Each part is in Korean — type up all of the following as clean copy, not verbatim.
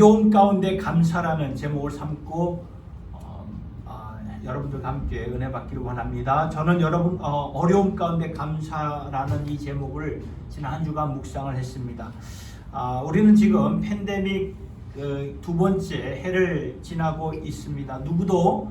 어려움 가운데 감사라는 제목을 삼고 여러분들과 함께 은혜 받기를 원합니다. 저는 여러분 어려움 가운데 감사라는 이 제목을 지난 한 주간 묵상을 했습니다. 우리는 지금 팬데믹 두 번째 해를 지나고 있습니다. 누구도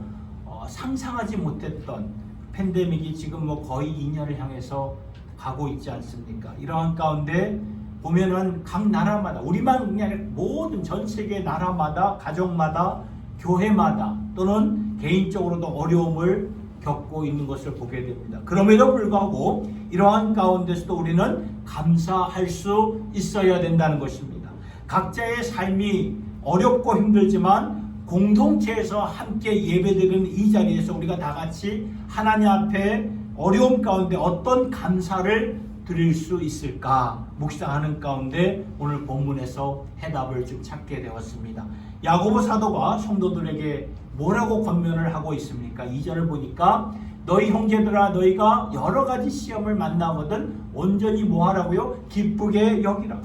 상상하지 못했던 팬데믹이 지금 거의 2년을 향해서 가고 있지 않습니까? 이러한 가운데 보면은 각 나라마다, 우리만 그냥 모든 전 세계 나라마다, 가정마다, 교회마다 또는 개인적으로도 어려움을 겪고 있는 것을 보게 됩니다. 그럼에도 불구하고 이러한 가운데서도 우리는 감사할 수 있어야 된다는 것입니다. 각자의 삶이 어렵고 힘들지만 공동체에서 함께 예배드리는 이 자리에서 우리가 다 같이 하나님 앞에 어려움 가운데 어떤 감사를 드릴 수 있을까 묵상하는 가운데 오늘 본문에서 해답을 좀 찾게 되었습니다. 야고보 사도가 성도들에게 뭐라고 권면을 하고 있습니까? 2절을 보니까 너희 형제들아 너희가 여러 가지 시험을 만나거든 온전히 뭐하라고요? 기쁘게 여기라.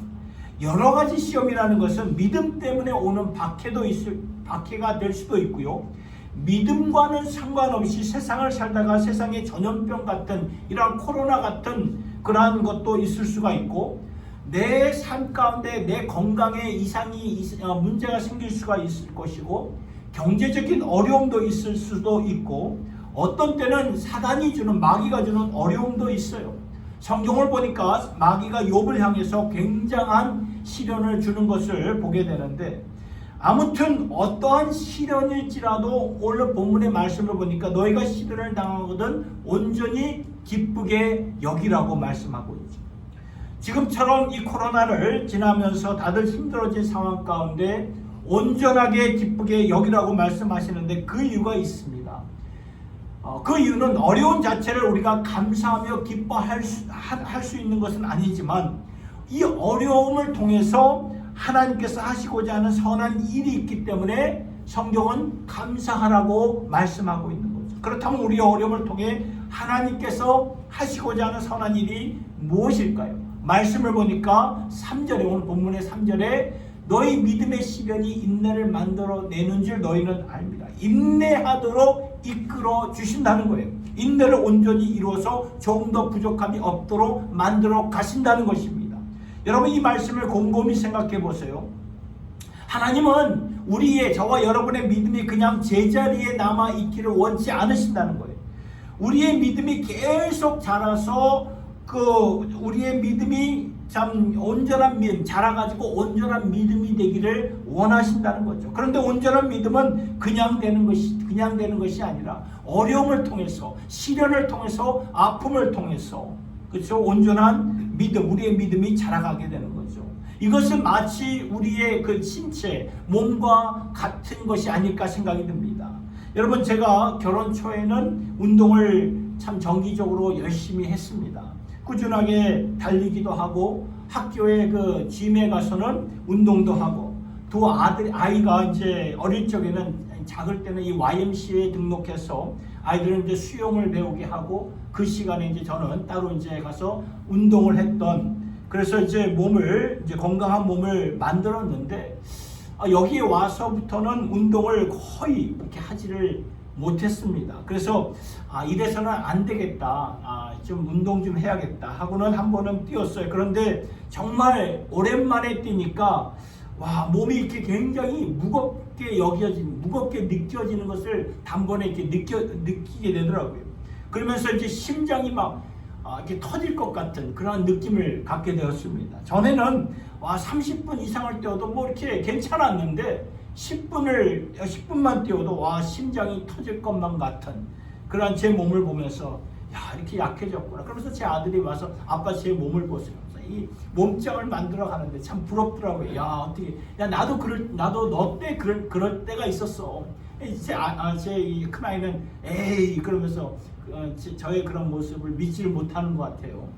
여러 가지 시험이라는 것은 믿음 때문에 오는 박해가 될 수도 있고요. 믿음과는 상관없이 세상을 살다가 세상의 전염병 같은 이러한 코로나 같은 그러한 것도 있을 수가 있고 내 삶 가운데 내 건강에 문제가 생길 수가 있을 것이고 경제적인 어려움도 있을 수도 있고 어떤 때는 사단이 주는 마귀가 주는 어려움도 있어요. 성경을 보니까 마귀가 욥을 향해서 굉장한 시련을 주는 것을 보게 되는데 아무튼 어떠한 시련일지라도 오늘 본문의 말씀을 보니까 너희가 시련을 당하거든 온전히 기쁘게 여기라고 말씀하고 있죠. 지금처럼 이 코로나를 지나면서 다들 힘들어진 상황 가운데 온전하게 기쁘게 여기라고 말씀하시는데 그 이유가 있습니다. 그 이유는 어려운 자체를 우리가 감사하며 기뻐할 수 있는 것은 아니지만 이 어려움을 통해서 하나님께서 하시고자 하는 선한 일이 있기 때문에 성경은 감사하라고 말씀하고 있는 거죠. 그렇다면 우리의 어려움을 통해 하나님께서 하시고자 하는 선한 일이 무엇일까요? 말씀을 보니까 3절에 오늘 본문의 3절에 너희 믿음의 시련이 인내를 만들어내는 줄 너희는 압니다. 인내하도록 이끌어 주신다는 거예요. 인내를 온전히 이루어서 조금 더 부족함이 없도록 만들어 가신다는 것입니다. 여러분 이 말씀을 곰곰이 생각해 보세요. 하나님은 저와 여러분의 믿음이 그냥 제자리에 남아 있기를 원치 않으신다는 거예요. 우리의 믿음이 계속 자라서 우리의 믿음이 참 온전한 믿음, 자라가지고 온전한 믿음이 되기를 원하신다는 거죠. 그런데 온전한 믿음은 그냥 되는 것이 아니라 어려움을 통해서, 시련을 통해서, 아픔을 통해서, 그렇죠? 온전한 믿음, 우리의 믿음이 자라가게 되는 거죠. 이것은 마치 우리의 그 신체, 몸과 같은 것이 아닐까 생각이 듭니다. 여러분 제가 결혼 초에는 운동을 참 정기적으로 열심히 했습니다. 꾸준하게 달리기도 하고 학교에 그 짐에 가서는 운동도 하고 두 아이가 이제 어릴 적에는 작을 때는 이 YMCA에 등록해서 아이들은 이제 수영을 배우게 하고 그 시간에 이제 저는 따로 이제 가서 운동을 그래서 이제 건강한 몸을 만들었는데 여기에 와서부터는 운동을 거의 그렇게 하지를 못했습니다. 그래서 이래서는 안 되겠다. 좀 운동 좀 해야겠다 하고는 한 번은 뛰었어요. 그런데 정말 오랜만에 뛰니까 몸이 이렇게 굉장히 무겁게 느껴지는 것을 단번에 이렇게 느끼게 되더라고요. 그러면서 이제 심장이 이렇게 터질 것 같은 그런 느낌을 갖게 되었습니다. 전에는 30분 이상을 뛰어도 이렇게 괜찮았는데 10분만 뛰어도 심장이 터질 것만 같은 그런 제 몸을 보면서 이렇게 약해졌구나. 그러면서 제 아들이 와서 아빠 제 몸을 보세요. 이 몸짱을 만들어 가는데 참 부럽더라고요. 어떻게 나도 너 때 그럴 때가 있었어. 제 이 큰아이는 에이 그러면서 저의 그런 모습을 믿지를 못하는 것 같아요.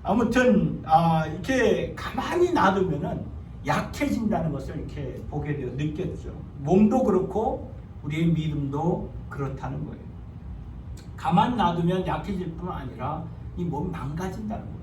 아무튼 이렇게 가만히 놔두면은 약해진다는 것을 이렇게 보게 되어 느꼈죠. 몸도 그렇고 우리의 믿음도 그렇다는 거예요. 가만 놔두면 약해질 뿐 아니라 이 몸이 망가진다는 거예요.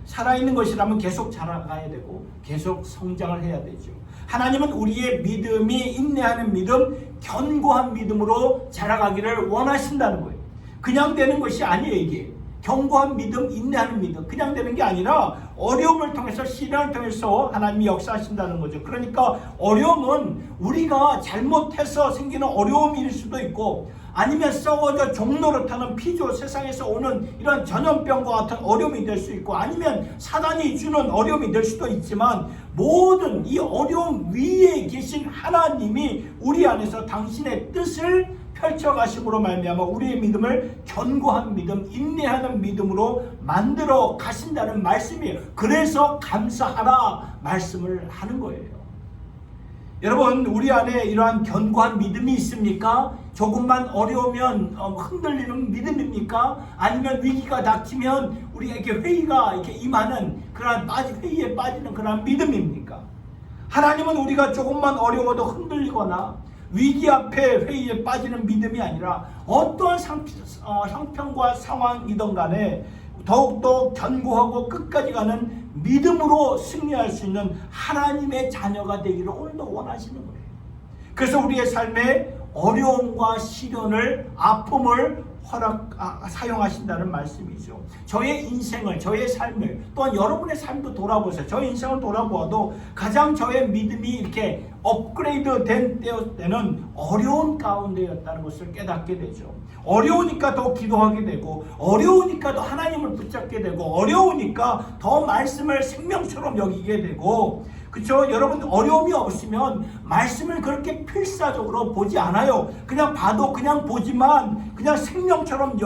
살아있는 것이라면 계속 자라가야 되고 계속 성장을 해야 되죠. 하나님은 우리의 믿음이 인내하는 믿음, 견고한 믿음으로 자라가기를 원하신다는 거예요. 그냥 되는 것이 아니에요. 이게 견고한 믿음, 인내하는 믿음, 그냥 되는 게 아니라 어려움을 통해서, 시련을 통해서 하나님이 역사하신다는 거죠. 그러니까 어려움은 우리가 잘못해서 생기는 어려움일 수도 있고, 아니면 썩어져 종노릇하는 피조, 세상에서 오는 이런 전염병과 같은 어려움이 될 수 있고, 아니면 사단이 주는 어려움이 될 수도 있지만, 모든 이 어려움 위에 계신 하나님이 우리 안에서 당신의 뜻을 펼쳐가심으로 말미암아 우리의 믿음을 견고한 믿음, 인내하는 믿음으로 만들어 가신다는 말씀이에요. 그래서 감사하라 말씀을 하는 거예요. 여러분, 우리 안에 이러한 견고한 믿음이 있습니까? 조금만 어려우면 흔들리는 믿음입니까? 아니면 위기가 닥치면 우리에게 회의가 이렇게 임하는 그런 회의에 빠지는 그런 믿음입니까? 하나님은 우리가 조금만 어려워도 흔들리거나 위기 앞에 회의에 빠지는 믿음이 아니라 어떠한 형편과 상황이든 간에 더욱더 견고하고 끝까지 가는 믿음으로 승리할 수 있는 하나님의 자녀가 되기를 오늘도 원하시는 거예요. 그래서 우리의 삶에 어려움과 시련을, 아픔을 사용하신다는 말씀이죠. 저의 인생을, 저의 삶을, 또한 여러분의 삶도 돌아보세요. 저의 인생을 돌아보아도 가장 저의 믿음이 이렇게 업그레이드 된 때는 어려운 가운데였다는 것을 깨닫게 되죠. 어려우니까 더 기도하게 되고, 어려우니까 더 하나님을 붙잡게 되고, 어려우니까 더 말씀을 생명처럼 여기게 되고, 그렇죠? 여러분, 어려움이 없으면 말씀을 그렇게 필사적으로 보지 않아요. 그냥 봐도 그냥 보지만 그냥 생명처럼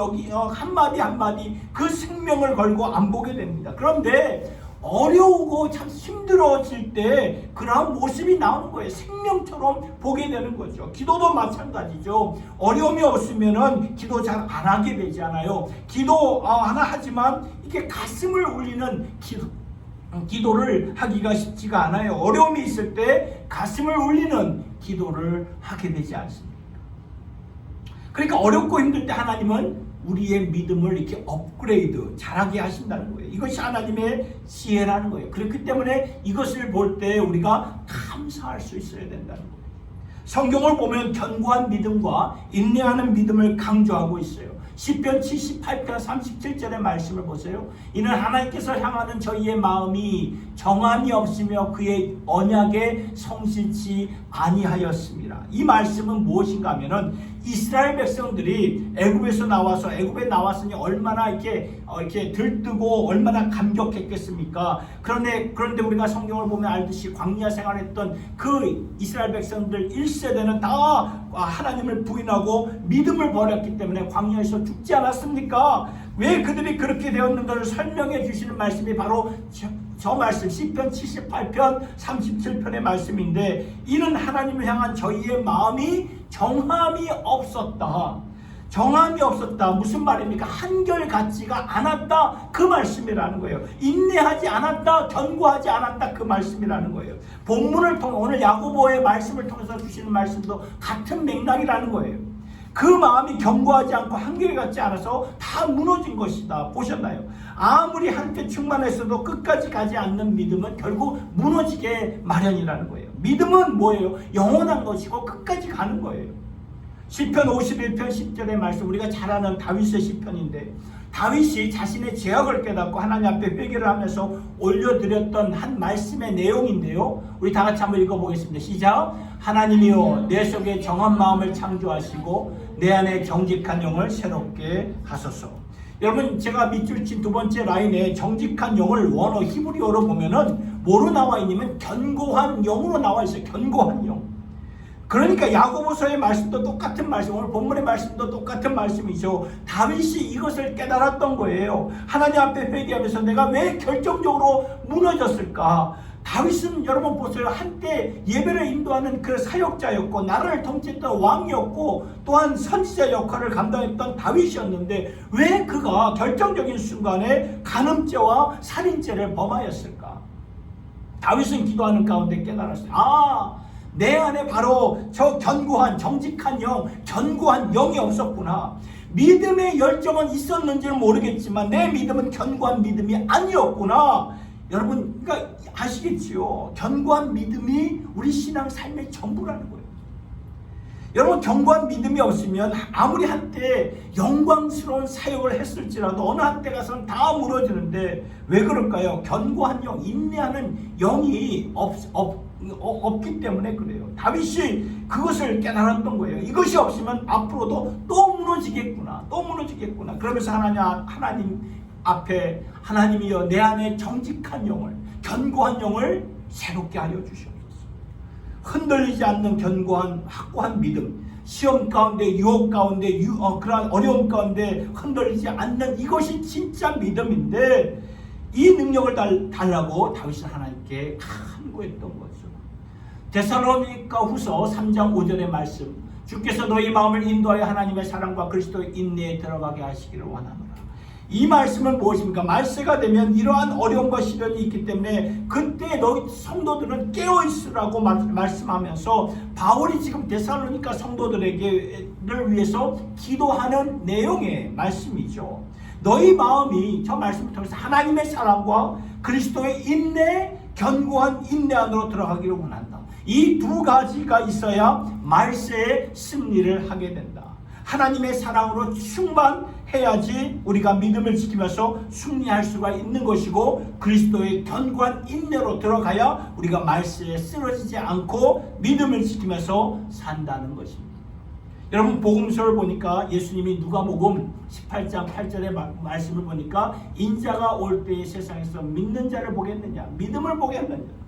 한마디 한마디 그 생명을 걸고 안 보게 됩니다. 그런데 어려우고 참 힘들어질 때 그런 모습이 나오는 거예요. 생명처럼 보게 되는 거죠. 기도도 마찬가지죠. 어려움이 없으면은 기도 잘 안 하게 되잖아요. 기도 하나 하지만 이게 가슴을 울리는 기도를 하기가 쉽지가 않아요. 어려움이 있을 때 가슴을 울리는 기도를 하게 되지 않습니까? 그러니까 어렵고 힘들 때 하나님은 우리의 믿음을 이렇게 업그레이드, 잘하게 하신다는 거예요. 이것이 하나님의 지혜라는 거예요. 그렇기 때문에 이것을 볼 때 우리가 감사할 수 있어야 된다는 거예요. 성경을 보면 견고한 믿음과 인내하는 믿음을 강조하고 있어요. 시편 78편 37절의 말씀을 보세요. 이는 하나님께서 향하는 저희의 마음이 정함이 없으며 그의 언약에 성실치 아니하였습니다. 이 말씀은 무엇인가 하면은 이스라엘 백성들이 애굽에 나왔으니 얼마나 이렇게 들뜨고 얼마나 감격했겠습니까? 그런데 우리가 성경을 보면 알듯이 광야 생활했던 그 이스라엘 백성들 1세대는 다 하나님을 부인하고 믿음을 버렸기 때문에 광야에서 죽지 않았습니까? 왜 그들이 그렇게 되었는가를 설명해 주시는 말씀이 바로 저 말씀, 시편 78편 37편의 말씀인데, 이는 하나님을 향한 저희의 마음이 정함이 없었다. 정함이 없었다. 무슨 말입니까? 한결같지가 않았다. 그 말씀이라는 거예요. 인내하지 않았다. 견고하지 않았다. 그 말씀이라는 거예요. 본문을 통해 오늘 야고보의 말씀을 통해서 주시는 말씀도 같은 맥락이라는 거예요. 그 마음이 견고하지 않고 한결같지 않아서 다 무너진 것이다. 보셨나요? 아무리 한때 충만했어도 끝까지 가지 않는 믿음은 결국 무너지게 마련이라는 거예요. 믿음은 뭐예요? 영원한 것이고 끝까지 가는 거예요. 시편 51편 10절의 말씀, 우리가 잘 아는 다윗의 시편인데, 다윗이 자신의 죄악을 깨닫고 하나님 앞에 회개를 하면서 올려드렸던 한 말씀의 내용인데요. 우리 다 같이 한번 읽어보겠습니다. 시작. 하나님이여 내 속에 정한 마음을 창조하시고 내 안에 정직한 영을 새롭게 하소서. 여러분, 제가 밑줄 친 두 번째 라인에 정직한 영을 원어 히브리어로 보면은 뭐로 나와 있냐면 견고한 영으로 나와 있어요. 견고한 영. 그러니까 야고보서의 말씀도 똑같은 말씀, 오늘 본문의 말씀도 똑같은 말씀이죠. 다윗이 이것을 깨달았던 거예요. 하나님 앞에 회개하면서 내가 왜 결정적으로 무너졌을까? 다윗은 여러분 보세요. 한때 예배를 인도하는 그 사역자였고 나라를 통치했던 왕이었고 또한 선지자 역할을 감당했던 다윗이었는데 왜 그가 결정적인 순간에 간음죄와 살인죄를 범하였을까? 다윗은 기도하는 가운데 깨달았어요. 내 안에 바로 저 견고한 정직한 영, 견고한 영이 없었구나. 믿음의 열정은 있었는지는 모르겠지만 내 믿음은 견고한 믿음이 아니었구나. 여러분, 그러니까 아시겠지요? 견고한 믿음이 우리 신앙 삶의 전부라는 거예요. 여러분, 견고한 믿음이 없으면 아무리 한때 영광스러운 사역을 했을지라도 어느 한때 가서는 다 무너지는데 왜 그럴까요? 견고한 영, 인내하는 영이 없기 때문에 그래요. 다윗이 그것을 깨달았던 거예요. 이것이 없으면 앞으로도 또 무너지겠구나, 또 무너지겠구나. 그러면서 하나님 앞에, 하나님이여 내 안에 정직한 영을, 견고한 영을 새롭게 하여 주시옵소서. 흔들리지 않는 견고한 확고한 믿음, 시험 가운데, 유혹 가운데, 그러한 어려움 가운데 흔들리지 않는 이것이 진짜 믿음인데, 이 능력을 달라고 다윗은 하나님께 간구했던 거죠. 데살로니가 후서 3장 5절의 말씀, 주께서 너희 마음을 인도하여 하나님의 사랑과 그리스도의 인내에 들어가게 하시기를 원하노라. 이 말씀은 무엇입니까? 말세가 되면 이러한 어려움과 시련이 있기 때문에 그때 너희 성도들은 깨어있으라고 말씀하면서 바울이 지금 데살로니가 성도들을 위해서 기도하는 내용의 말씀이죠. 너희 마음이, 저 말씀을 통해서 하나님의 사랑과 그리스도의 인내, 견고한 인내 안으로 들어가기를 원한다. 이 두 가지가 있어야 말세의 승리를 하게 된다. 하나님의 사랑으로 충만해야지 우리가 믿음을 지키면서 승리할 수가 있는 것이고, 그리스도의 견고한 인내로 들어가야 우리가 말세에 쓰러지지 않고 믿음을 지키면서 산다는 것입니다. 여러분, 복음서를 보니까 예수님이 누가복음 18장 8절의 말씀을 보니까 인자가 올 때의 세상에서 믿는 자를 보겠느냐, 믿음을 보겠느냐.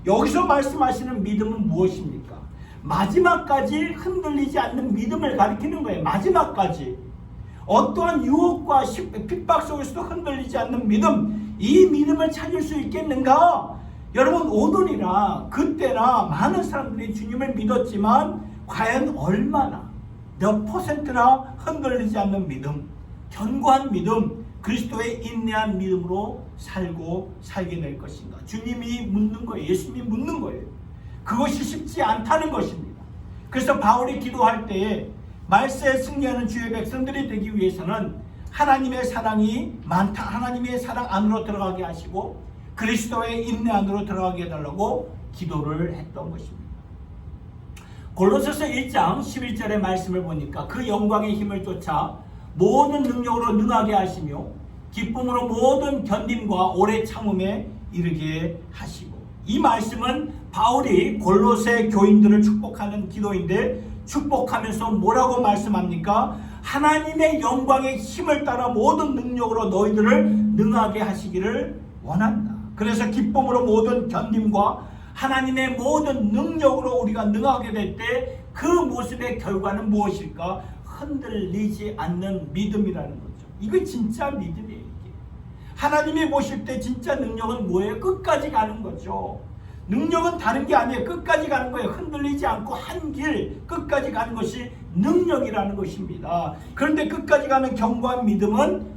여기서 말씀하시는 믿음은 무엇입니까? 마지막까지 흔들리지 않는 믿음을 가리키는 거예요. 마지막까지 어떠한 유혹과 핍박 속에서도 흔들리지 않는 믿음, 이 믿음을 찾을 수 있겠는가? 여러분, 오늘이나 그때나 많은 사람들이 주님을 믿었지만 과연 얼마나, 몇 퍼센트나 흔들리지 않는 믿음, 견고한 믿음, 그리스도의 인내한 믿음으로 살게 될 것인가? 주님이 묻는 거예요. 예수님이 묻는 거예요. 그것이 쉽지 않다는 것입니다. 그래서 바울이 기도할 때에 말세에 승리하는 주의 백성들이 되기 위해서는 하나님의 사랑이 많다, 하나님의 사랑 안으로 들어가게 하시고 그리스도의 인내 안으로 들어가게 해달라고 기도를 했던 것입니다. 골로새서 1장 11절의 말씀을 보니까 그 영광의 힘을 쫓아 모든 능력으로 능하게 하시며 기쁨으로 모든 견딤과 오래 참음에 이르게 하시고, 이 말씀은 바울이 골로새 교인들을 축복하는 기도인데, 축복하면서 뭐라고 말씀합니까? 하나님의 영광의 힘을 따라 모든 능력으로 너희들을 능하게 하시기를 원한다. 그래서 기쁨으로 모든 견딤과 하나님의 모든 능력으로 우리가 능하게 될 때 그 모습의 결과는 무엇일까? 흔들리지 않는 믿음이라는 거죠. 이거 진짜 믿음이에요. 이게. 하나님이 보실 때 진짜 능력은 뭐예요? 끝까지 가는 거죠. 능력은 다른 게 아니에요. 끝까지 가는 거예요. 흔들리지 않고 한 길 끝까지 가는 것이 능력이라는 것입니다. 그런데 끝까지 가는 견고한 믿음은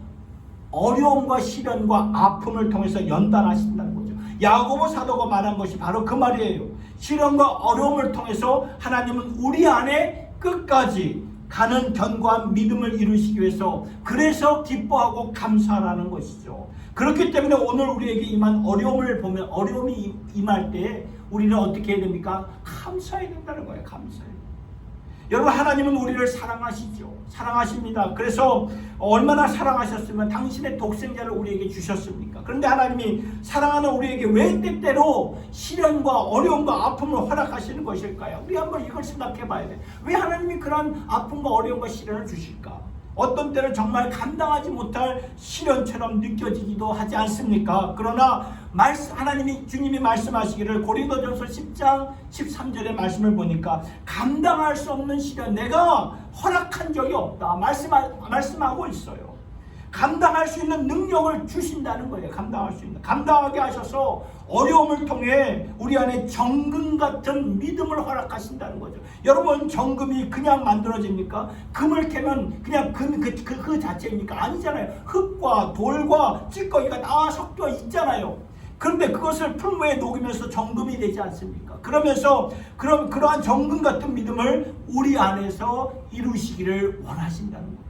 어려움과 시련과 아픔을 통해서 연단하신다는 거죠. 야고보 사도가 말한 것이 바로 그 말이에요. 시련과 어려움을 통해서 하나님은 우리 안에 끝까지 가는 견고한 믿음을 이루시기 위해서, 그래서 기뻐하고 감사하라는 것이죠. 그렇기 때문에 오늘 우리에게 임한 어려움을 보면, 어려움이 임할 때 우리는 어떻게 해야 됩니까? 감사해야 된다는 거예요. 감사해요. 여러분, 하나님은 우리를 사랑하시죠. 사랑하십니다. 그래서 얼마나 사랑하셨으면 당신의 독생자를 우리에게 주셨습니까? 그런데 하나님이 사랑하는 우리에게 왜 때때로 시련과 어려움과 아픔을 허락하시는 것일까요? 우리 한번 이걸 생각해 봐야 돼. 왜 하나님이 그런 아픔과 어려움과 시련을 주실까? 어떤 때는 정말 감당하지 못할 시련처럼 느껴지기도 하지 않습니까? 그러나 하나님이, 주님이 말씀하시기를 고린도전서 10장 13절의 말씀을 보니까 감당할 수 없는 시련 내가 허락한 적이 없다 말씀하고 있어요. 감당할 수 있는 능력을 주신다는 거예요. 감당하게 하셔서 어려움을 통해 우리 안에 정금 같은 믿음을 허락하신다는 거죠. 여러분, 정금이 그냥 만들어집니까? 금을 캐면 그냥 그 자체입니까? 아니잖아요. 흙과 돌과 찌꺼기가 다 섞여 있잖아요. 그런데 그것을 풀무에 녹이면서 정금이 되지 않습니까? 그러면서 그러한 정금 같은 믿음을 우리 안에서 이루시기를 원하신다는 거예요.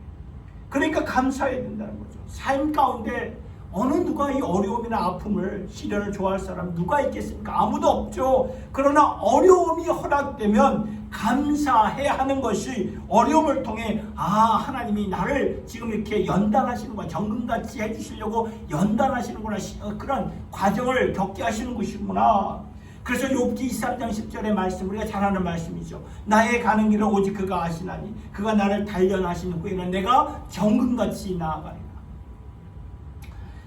그러니까 감사해야 된다는 거죠. 삶 가운데 어느 누가 이 어려움이나 아픔을, 시련을 좋아할 사람 누가 있겠습니까? 아무도 없죠. 그러나 어려움이 허락되면 감사해야 하는 것이, 어려움을 통해 하나님이 나를 지금 이렇게 연단하시는구나, 정금같이 해주시려고 연단하시는구나, 그런 과정을 겪게 하시는 것이구나. 그래서 욥기 23장 10절의 말씀, 우리가 잘 아는 말씀이죠. 나의 가는 길은 오직 그가 아시나니 그가 나를 단련하시는 후에는 내가 정금같이 나아가리라.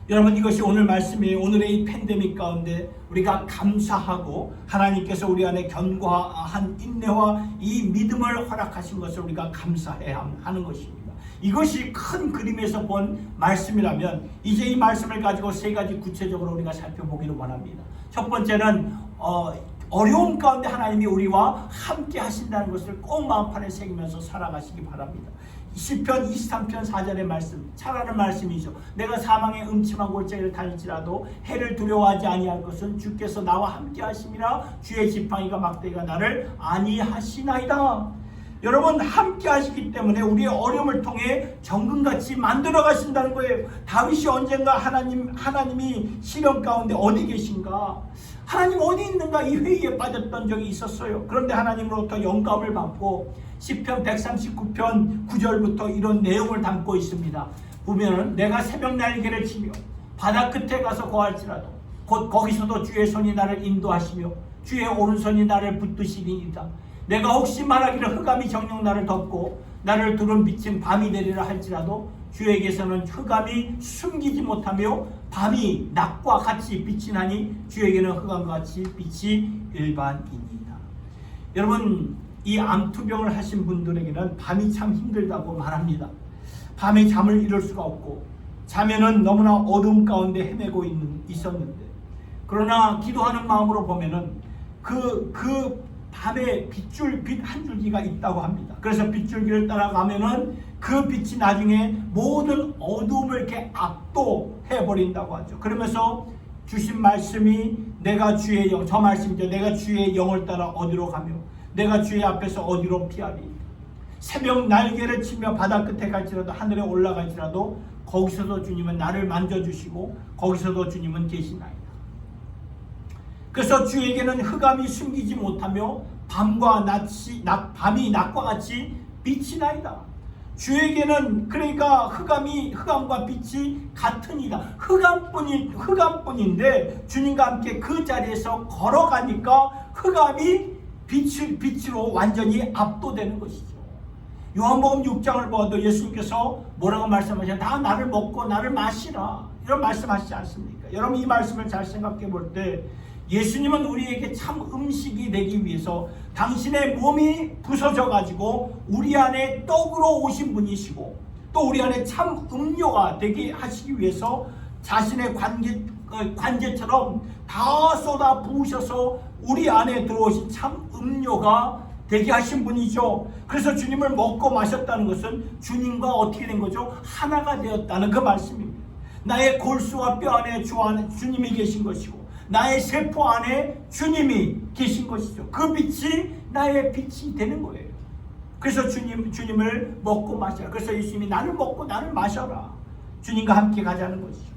여러분, 이것이 오늘 말씀이에요. 오늘의 이 팬데믹 가운데 우리가 감사하고 하나님께서 우리 안에 견고한 인내와 이 믿음을 허락하신 것을 우리가 감사해야 하는 것입니다. 이것이 큰 그림에서 본 말씀이라면 이제 이 말씀을 가지고 세 가지 구체적으로 우리가 살펴보기를 원합니다. 첫 번째는 어려움 가운데 하나님이 우리와 함께 하신다는 것을 꼭 마음판에 새기면서 살아가시기 바랍니다. 시편 23편 4절의 말씀, 잘 아는 말씀이죠. 내가 사망의 음침한 골짜기를 다닐지라도 해를 두려워하지 아니할 것은 주께서 나와 함께 하심이라. 주의 지팡이가 막대기가 나를 안위하시나이다. 여러분, 함께 하시기 때문에 우리의 어려움을 통해 정금같이 만들어 가신다는 거예요. 다윗이 언젠가 하나님이 시련 가운데 어디 계신가, 하나님 어디 있는가, 이 회의에 빠졌던 적이 있었어요. 그런데 하나님으로부터 영감을 받고 시편 139편 9절부터 이런 내용을 담고 있습니다. 보면은 내가 새벽 날개를 치며 바다 끝에 가서 거할지라도 곧 거기서도 주의 손이 나를 인도하시며 주의 오른손이 나를 붙드시리이다. 내가 혹시 말하기를 흑암이 정녕 나를 덮고 나를 두른 빛인 밤이 되리라 할지라도 주에게서는 흑암이 숨기지 못하며 밤이 낮과 같이 빛이 나니 주에게는 흑암과 같이 빛이 일반이니이다. 여러분, 이 암투병을 하신 분들에게는 밤이 참 힘들다고 말합니다. 밤에 잠을 이룰 수가 없고 자면은 너무나 어둠 가운데 헤매고 있었는데, 그러나 기도하는 마음으로 보면은 그 밤에 빛 한 줄기가 있다고 합니다. 그래서 빗줄기를 따라가면은 그 빛이 나중에 모든 어둠을 이렇게 압도해 버린다고 하죠. 그러면서 주신 말씀이 내가 주의 영, 저 말씀이죠. 내가 주의 영을 따라 어디로 가며 내가 주의 앞에서 어디로 피하리. 새벽 날개를 치며 바다 끝에 갈지라도 하늘에 올라갈지라도 거기서도 주님은 나를 만져주시고 거기서도 주님은 계시나이다. 그래서 주에게는 흑암이 숨기지 못하며 밤이 낮과 같이 빛이 나이다. 주에게는 그러니까 흑암과 빛이 같으니라. 흑암뿐인데 주님과 함께 그 자리에서 걸어가니까 흑암이 빛으로 완전히 압도되는 것이죠. 요한복음 6장을 보아도 예수님께서 뭐라고 말씀하셨나요? 다 나를 먹고 나를 마시라, 이런 말씀하시지 않습니까? 여러분, 이 말씀을 잘 생각해 볼 때 예수님은 우리에게 참 음식이 되기 위해서 당신의 몸이 부서져 가지고 우리 안에 떡으로 오신 분이시고, 또 우리 안에 참 음료가 되게 하시기 위해서 자신의 관제처럼 다 쏟아 부으셔서 우리 안에 들어오신 참 음료가 되게 하신 분이죠. 그래서 주님을 먹고 마셨다는 것은 주님과 어떻게 된 거죠? 하나가 되었다는 그 말씀입니다. 나의 골수와 뼈 안에 주님이 계신 것이고 나의 세포 안에 주님이 계신 것이죠. 그 빛이 나의 빛이 되는 거예요. 그래서 주님을 먹고 마셔라. 그래서 예수님이 나를 먹고 나를 마셔라. 주님과 함께 가자는 것이죠.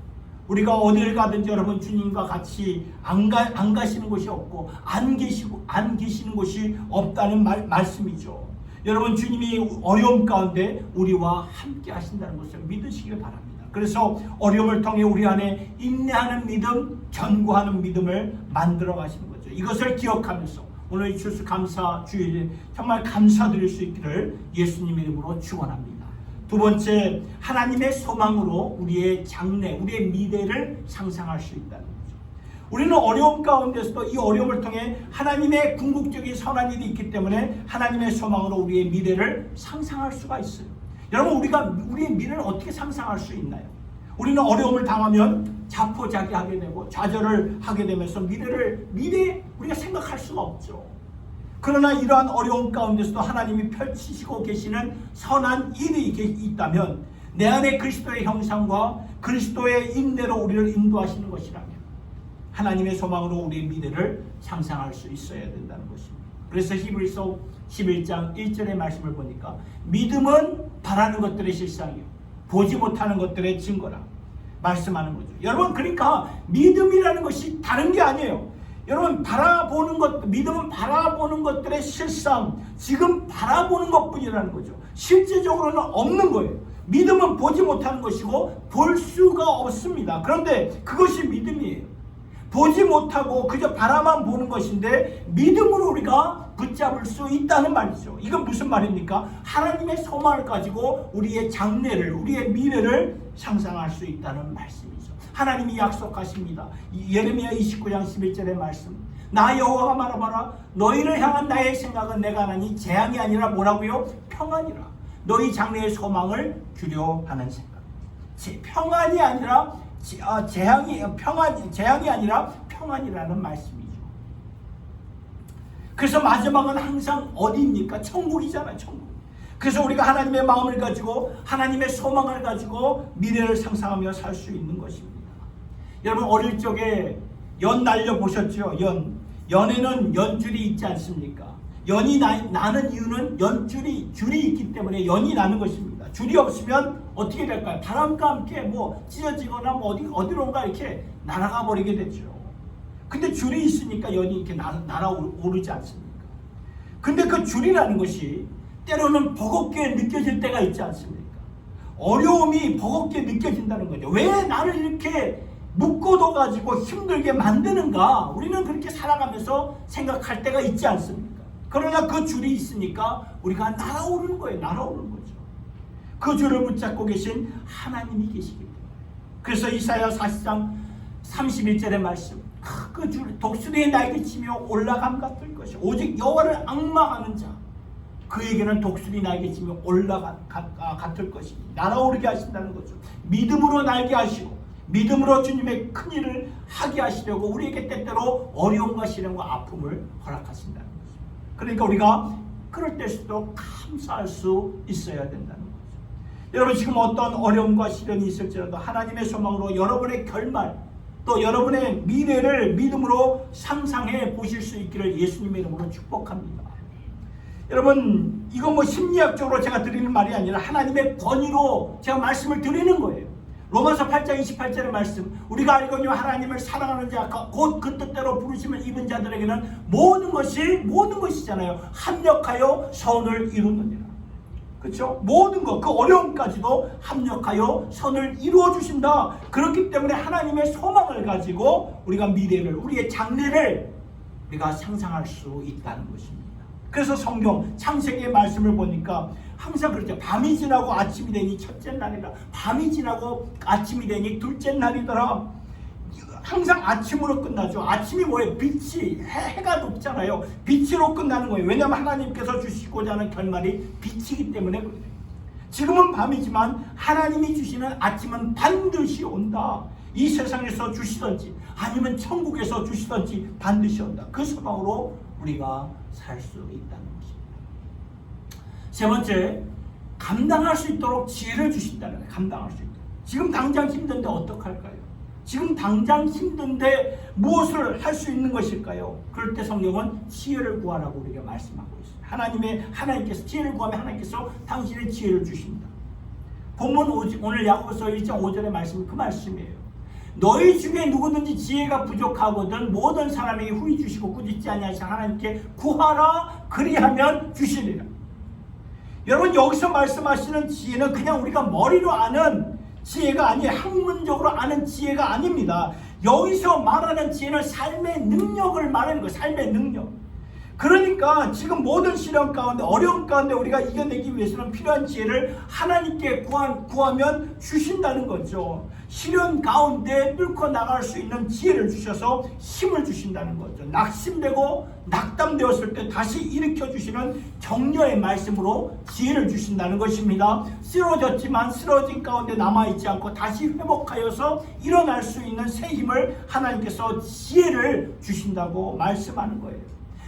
우리가 어디를 가든지 여러분, 주님과 같이 안 가시는 곳이 없고 안 계시는 곳이 없다는 말씀이죠. 여러분, 주님이 어려움 가운데 우리와 함께 하신다는 것을 믿으시길 바랍니다. 그래서 어려움을 통해 우리 안에 인내하는 믿음, 견고하는 믿음을 만들어 가시는 거죠. 이것을 기억하면서 오늘 이 추수감사 주일 정말 감사드릴 수 있기를 예수님 이름으로 축원합니다. 두 번째, 하나님의 소망으로 우리의 장래, 우리의 미래를 상상할 수 있다는 거죠. 우리는 어려움 가운데서도 이 어려움을 통해 하나님의 궁극적인 선한 일이 있기 때문에 하나님의 소망으로 우리의 미래를 상상할 수가 있어요. 여러분, 우리의 미래를 어떻게 상상할 수 있나요? 우리는 어려움을 당하면 자포자기하게 되고 좌절을 하게 되면서 미래 우리가 생각할 수가 없죠. 그러나 이러한 어려움 가운데서도 하나님이 펼치시고 계시는 선한 일이 있다면, 내 안에 그리스도의 형상과 그리스도의 인내로 우리를 인도하시는 것이라면 하나님의 소망으로 우리의 미래를 상상할 수 있어야 된다는 것입니다. 그래서 히브리서 11장 1절의 말씀을 보니까 믿음은 바라는 것들의 실상이요 보지 못하는 것들의 증거라. 말씀하는 거죠. 여러분, 그러니까 믿음이라는 것이 다른 게 아니에요. 여러분, 바라보는 것, 믿음은 바라보는 것들의 실상, 지금 바라보는 것뿐이라는 거죠. 실제적으로는 없는 거예요. 믿음은 보지 못하는 것이고 볼 수가 없습니다. 그런데 그것이 믿음이에요. 보지 못하고 그저 바라만 보는 것인데 믿음으로 우리가 붙잡을 수 있다는 말이죠. 이건 무슨 말입니까? 하나님의 소망을 가지고 우리의 장래를, 우리의 미래를 상상할 수 있다는 말씀이죠. 하나님이 약속하십니다. 예레미야 29장 11절의 말씀. 나 여호와가 말하노라. 너희를 향한 나의 생각은 내가 하나니 재앙이 아니라 뭐라고요? 평안이라. 너희 장래의 소망을 주려 하는 생각. 평안이 아니라 재앙이 아니라 평안이라는 말씀이죠. 그래서 마지막은 항상 어디입니까? 천국이잖아요. 천국. 그래서 우리가 하나님의 마음을 가지고 하나님의 소망을 가지고 미래를 상상하며 살 수 있는 것입니다. 여러분, 어릴 적에 연 날려보셨죠? 연에는 연줄이 있지 않습니까? 연이 나는 이유는 줄이 있기 때문에 연이 나는 것입니다. 줄이 없으면 어떻게 될까요? 바람과 함께 찢어지거나 어디론가 이렇게 날아가 버리게 되죠. 근데 줄이 있으니까 연이 이렇게 날아오르지 않습니까? 근데 그 줄이라는 것이 때로는 버겁게 느껴질 때가 있지 않습니까? 어려움이 버겁게 느껴진다는 거죠. 왜 나를 이렇게 묶어둬가지고 힘들게 만드는가? 우리는 그렇게 살아가면서 생각할 때가 있지 않습니까? 그러나 그 줄이 있으니까 우리가 날아오르는 거예요. 날아오르는 거죠. 그 줄을 붙잡고 계신 하나님이 계시기 때문에. 그래서 이사야 40장 31절의 말씀. 그 줄, 독수리의 날개치며 올라감 같을 것이 오직 여호와를 앙망하는 자, 그에게는 독수리 날개치며 같을 것이니 날아오르게 하신다는 거죠. 믿음으로 날게 하시고 믿음으로 주님의 큰 일을 하게 하시려고 우리에게 때때로 어려움과 시련과 아픔을 허락하신다는 거죠. 그러니까 우리가 그럴 때일수록 감사할 수 있어야 된다는 거죠. 여러분, 지금 어떤 어려움과 시련이 있을지라도 하나님의 소망으로 여러분의 결말, 또 여러분의 미래를 믿음으로 상상해 보실 수 있기를 예수님의 이름으로 축복합니다. 여러분, 이건 심리학적으로 제가 드리는 말이 아니라 하나님의 권위로 제가 말씀을 드리는 거예요. 로마서 8장 28절의 말씀. 우리가 알거니와 하나님을 사랑하는 자 곧 그 뜻대로 부르심을 입은 자들에게는 모든 것이잖아요. 합력하여 선을 이루느니라. 그렇죠? 모든 것, 그 어려움까지도 합력하여 선을 이루어 주신다. 그렇기 때문에 하나님의 소망을 가지고 우리가 미래를, 우리의 장래를 우리가 상상할 수 있다는 것입니다. 그래서 성경 창세기의 말씀을 보니까 항상 그렇죠. 밤이 지나고 아침이 되니 첫째 날이라. 밤이 지나고 아침이 되니 둘째 날이더라. 항상 아침으로 끝나죠. 아침이 뭐예요? 빛이, 해가 높잖아요. 빛으로 끝나는 거예요. 왜냐하면 하나님께서 주시고자 하는 결말이 빛이기 때문에 그래요. 지금은 밤이지만 하나님이 주시는 아침은 반드시 온다. 이 세상에서 주시든지 아니면 천국에서 주시든지 반드시 온다. 그 소망으로 우리가 살 수 있다는 것입니다. 세 번째, 감당할 수 있도록 지혜를 주신다는 거예요. 감당할 수 있도록. 지금 당장 힘든데 어떡할까요? 지금 당장 힘든데 무엇을 할 수 있는 것일까요? 그럴 때 성경은 지혜를 구하라고 우리가 말씀하고 있습니다. 하나님께서 지혜를 구하면 하나님께서 당신의 지혜를 주십니다. 본문 오늘 야고보서 1장 5절의 말씀이 그 말씀이에요. 너희 중에 누구든지 지혜가 부족하거든 모든 사람에게 후히 주시고 꾸짖지 아니하시는 하나님께 구하라 그리하면 주시리라. 여러분, 여기서 말씀하시는 지혜는 그냥 우리가 머리로 아는 지혜가 아니에요. 학문적으로 아는 지혜가 아닙니다. 여기서 말하는 지혜는 삶의 능력을 말하는 거예요. 삶의 능력. 그러니까 지금 모든 시련 가운데, 어려움 가운데 우리가 이겨내기 위해서는 필요한 지혜를 하나님께 구하면 주신다는 거죠. 시련 가운데 뚫고 나갈 수 있는 지혜를 주셔서 힘을 주신다는 거죠. 낙심되고 낙담되었을 때 다시 일으켜 주시는 격려의 말씀으로 지혜를 주신다는 것입니다. 쓰러졌지만 쓰러진 가운데 남아있지 않고 다시 회복하여서 일어날 수 있는 새 힘을 하나님께서 지혜를 주신다고 말씀하는 거예요.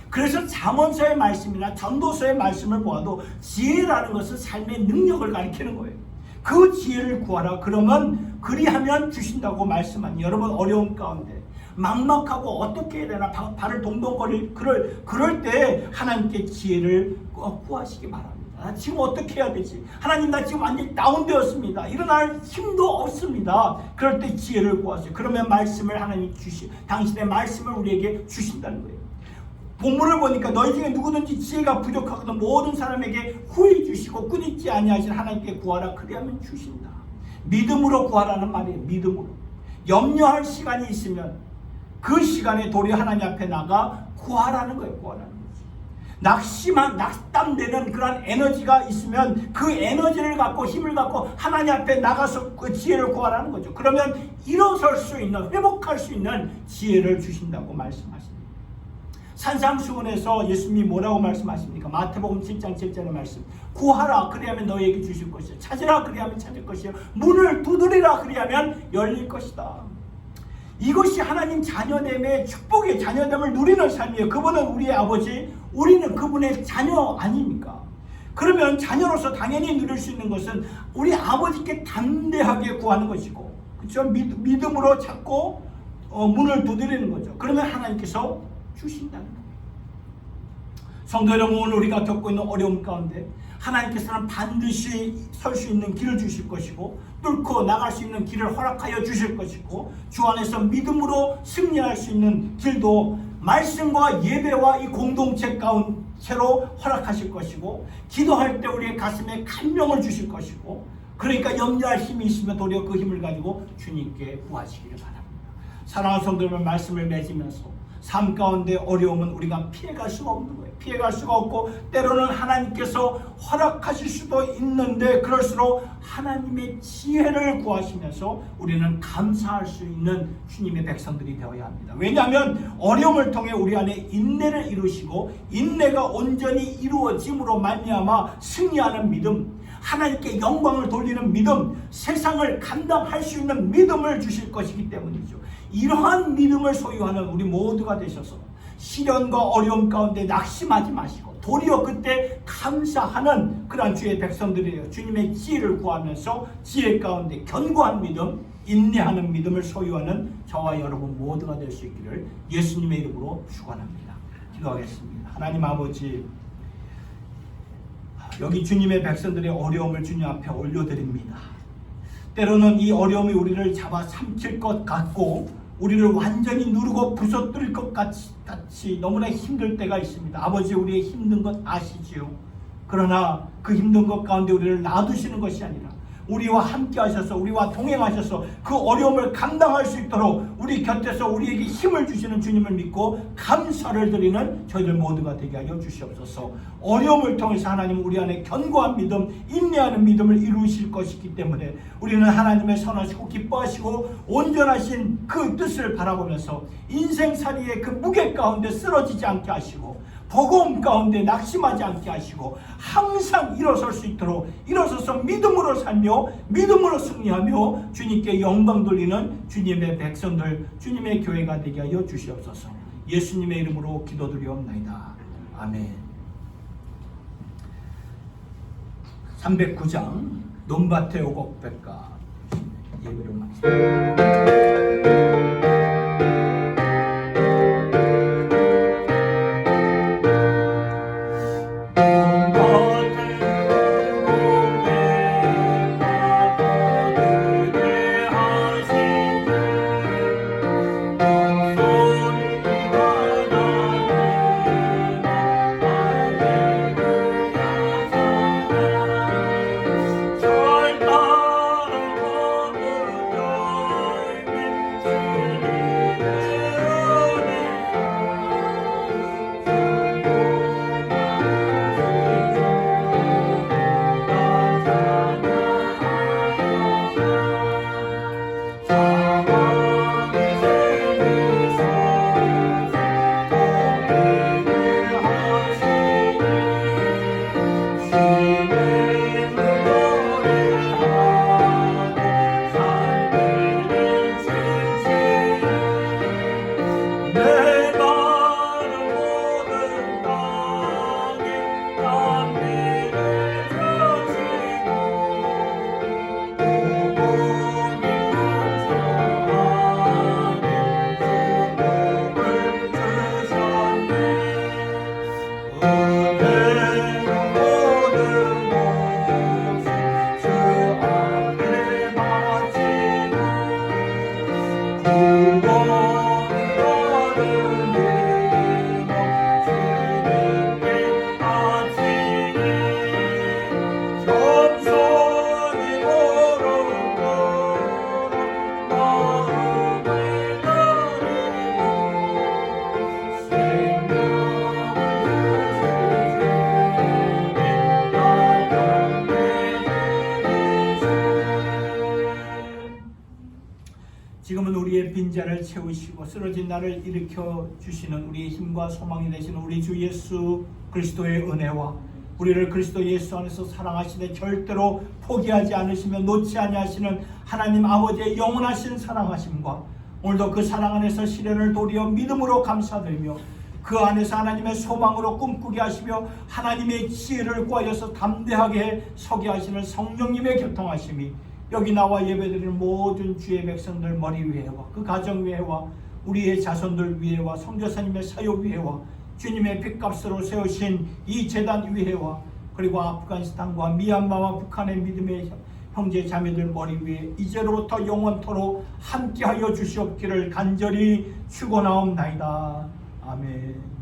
그래서 잠언서의 말씀이나 전도서의 말씀을 보아도 지혜라는 것은 삶의 능력을 가리키는 거예요. 그 지혜를 구하라. 그러면 그리하면 주신다고 말씀하니, 여러분 어려움 가운데 막막하고 어떻게 해야 되나 발을 동동거릴 그럴 때 하나님께 지혜를 구하시기 바랍니다. 지금 어떻게 해야 되지? 하나님, 나 지금 완전히 다운되었습니다. 일어날 힘도 없습니다. 그럴 때 지혜를 구하세요. 그러면 말씀을 하나님이 당신의 말씀을 우리에게 주신다는 거예요. 본문을 보니까 너희 중에 누구든지 지혜가 부족하거든 모든 사람에게 후히 주시고 꾸짖지 아니하신 하나님께 구하라. 그리하면 주신다. 믿음으로 구하라는 말이에요. 믿음으로. 염려할 시간이 있으면 그 시간에 도리 하나님 앞에 나가 구하라는 거예요. 구하라는 거죠. 낙담되는 그런 에너지가 있으면 그 에너지를 갖고 힘을 갖고 하나님 앞에 나가서 그 지혜를 구하라는 거죠. 그러면 일어설 수 있는, 회복할 수 있는 지혜를 주신다고 말씀하십니다. 산상수훈에서 예수님이 뭐라고 말씀하십니까? 마태복음 7장 7절의 말씀. 구하라 그리하면 너희에게 주실 것이요, 찾으라 그리하면 찾을 것이요, 문을 두드리라 그리하면 열릴 것이다. 이것이 하나님 자녀됨의 축복의 자녀됨을 누리는 삶이에요. 그분은 우리의 아버지, 우리는 그분의 자녀 아닙니까? 그러면 자녀로서 당연히 누릴 수 있는 것은 우리 아버지께 담대하게 구하는 것이고, 그렇죠? 믿음으로 찾고 문을 두드리는 거죠. 그러면 하나님께서 주신다는 거예요. 성도 여러분, 오늘 우리가 겪고 있는 어려움 가운데 하나님께서는 반드시 설 수 있는 길을 주실 것이고 뚫고 나갈 수 있는 길을 허락하여 주실 것이고 주 안에서 믿음으로 승리할 수 있는 길도 말씀과 예배와 이 공동체 가운데로 허락하실 것이고 기도할 때 우리의 가슴에 감명을 주실 것이고, 그러니까 염려할 힘이 있으면 도리어 그 힘을 가지고 주님께 구하시기를 바랍니다. 사랑하는 성도 여러분, 말씀을 맺으면서 삶 가운데 어려움은 우리가 피해갈 수가 없는 거예요. 피해갈 수가 없고 때로는 하나님께서 허락하실 수도 있는데 그럴수록 하나님의 지혜를 구하시면서 우리는 감사할 수 있는 주님의 백성들이 되어야 합니다. 왜냐하면 어려움을 통해 우리 안에 인내를 이루시고 인내가 온전히 이루어짐으로 말미암아 승리하는 믿음, 하나님께 영광을 돌리는 믿음, 세상을 감당할 수 있는 믿음을 주실 것이기 때문이죠. 이러한 믿음을 소유하는 우리 모두가 되셔서 시련과 어려움 가운데 낙심하지 마시고 도리어 그때 감사하는 그러한 주의 백성들이에요. 주님의 지혜를 구하면서 지혜 가운데 견고한 믿음, 인내하는 믿음을 소유하는 저와 여러분 모두가 될 수 있기를 예수님의 이름으로 축원합니다. 기도하겠습니다. 하나님 아버지, 여기 주님의 백성들의 어려움을 주님 앞에 올려드립니다. 때로는 이 어려움이 우리를 잡아 삼킬 것 같고 우리를 완전히 누르고 부서뜨릴 것 같이 너무나 힘들 때가 있습니다. 아버지, 우리의 힘든 것 아시지요? 그러나 그 힘든 것 가운데 우리를 놔두시는 것이 아니라 우리와 함께 하셔서 우리와 동행하셔서 그 어려움을 감당할 수 있도록 우리 곁에서 우리에게 힘을 주시는 주님을 믿고 감사를 드리는 저희들 모두가 되게 하여 주시옵소서. 어려움을 통해서 하나님은 우리 안에 견고한 믿음, 인내하는 믿음을 이루실 것이기 때문에 우리는 하나님의 선하시고 기뻐하시고 온전하신 그 뜻을 바라보면서 인생살이의 그 무게 가운데 쓰러지지 않게 하시고 버거움 가운데 낙심하지 않게 하시고 항상 일어설 수 있도록 일어서서 믿음으로 살며 믿음으로 승리하며 주님께 영광 돌리는 주님의 백성들, 주님의 교회가 되게 하여 주시옵소서. 예수님의 이름으로 기도드리옵나이다. 아멘. 309장 논밭의 오곡백과 예배로 마칩니다. 채우시고 쓰러진 나를 일으켜 주시는 우리의 힘과 소망이 되시는 우리 주 예수 그리스도의 은혜와 우리를 그리스도 예수 안에서 사랑하시되 절대로 포기하지 않으시며 놓지 아니하시는 하나님 아버지의 영원하신 사랑하심과 오늘도 그 사랑 안에서 시련을 도리어 믿음으로 감사드리며 그 안에서 하나님의 소망으로 꿈꾸게 하시며 하나님의 지혜를 구하여서 담대하게 서게 하시는 성령님의 교통하심이 여기 나와 예배드리는 모든 주의 백성들 머리 위에와 그 가정 위에와 우리의 자손들 위에와 선교사님의 사역 위에와 주님의 핏값으로 세우신 이 제단 위에와 그리고 아프가니스탄과 미얀마와 북한의 믿음의 형제 자매들 머리 위에 이제로부터 영원토록 함께하여 주시옵기를 간절히 축원하옵나이다. 아멘.